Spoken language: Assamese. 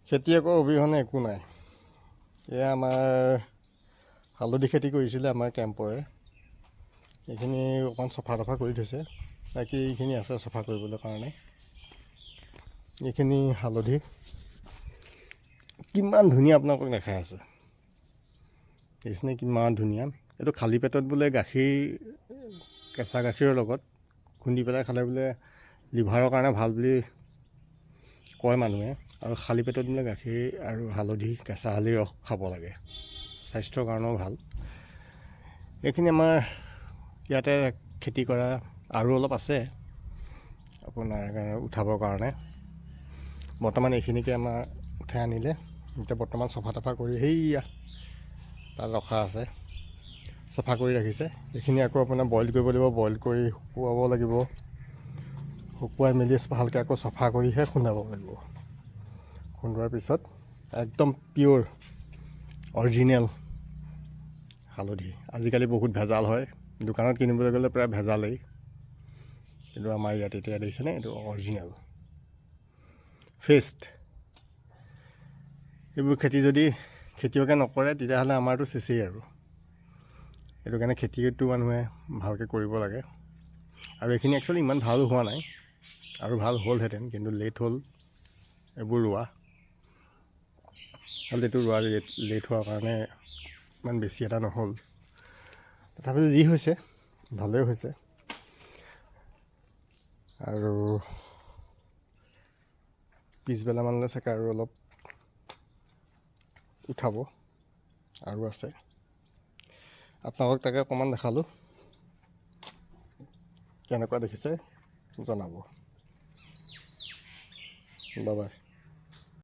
খেতিয়কৰ অবিহনে একো নাই। এয়া আমাৰ হালধি খেতি কৰিছিলে আমাৰ কেম্পৰে। এইখিনি অকণমান চফা তফা কৰি থৈছে, বাকী এইখিনি আছে চফা কৰিবলৈ কাৰণে। এইখিনি হালধি কিমান ধুনীয়া আপোনালোকক দেখাই আছোঁ, দেখিছেনে কিমান ধুনীয়া। এইটো খালী পেটত বোলে গাখীৰ, কেঁচা গাখীৰৰ লগত খুন্দি পেলাই খালে বোলে লিভাৰৰ কাৰণে ভাল বুলি কয় মানুহে। আৰু খালী পেটত বোলে গাখীৰ আৰু হালধি, কেঁচা হালধিৰ ৰস খাব লাগে, স্বাস্থ্যৰ কাৰণেও ভাল। এইখিনি আমাৰ ইয়াতে খেতি কৰা আৰু অলপ আছে আপোনাৰ উঠাবৰ কাৰণে। বৰ্তমান এইখিনিকে আমাৰ উঠাই আনিলে, এতিয়া বৰ্তমান চফা তফা কৰি সেইয়া তাত ৰখা আছে, চফা কৰি ৰাখিছে। এইখিনি আকৌ আপোনাৰ বইল কৰিব লাগিব, বইল কৰি শুকুৱাব লাগিব, শুকুৱাই মেলি ভালকৈ আকৌ চফা কৰিহে খুন্দাব লাগিব। খুন্দোৱাৰ পিছত একদম পিয়'ৰ অৰিজিনেল হালধি। আজিকালি বহুত ভেজাল হয়, দোকানত কিনিবলৈ গ'লে প্ৰায় ভেজালেই, কিন্তু আমাৰ ইয়াত এতিয়া দেখিছেনে এইটো অৰিজিনেল ফ্ৰেছ। এইবোৰ খেতি যদি খেতিয়কে নকৰে তেতিয়াহ'লে আমাৰতো চেচেই আৰু। সেইটো কাৰণে খেতিটো মানুহে ভালকৈ কৰিব লাগে। আৰু এইখিনি একচুৱেলি ইমান ভাল হোৱা নাই, আৰু ভাল হ'লহেঁতেন, কিন্তু লেট হ'ল এইবোৰ ৰোৱা। আৰু এইটো ৰোৱা লেট হোৱাৰ কাৰণে ইমান বেছি এটা নহ'ল। তথাপিও যি হৈছে ভালেই হৈছে। আৰু পিছবেলামানলৈ চাগে আৰু অলপ উঠাব, আৰু আছে। আপোনালোকক তাকে অকণমান দেখালোঁ, কেনেকুৱা দেখিছে জনাব। Bye bye.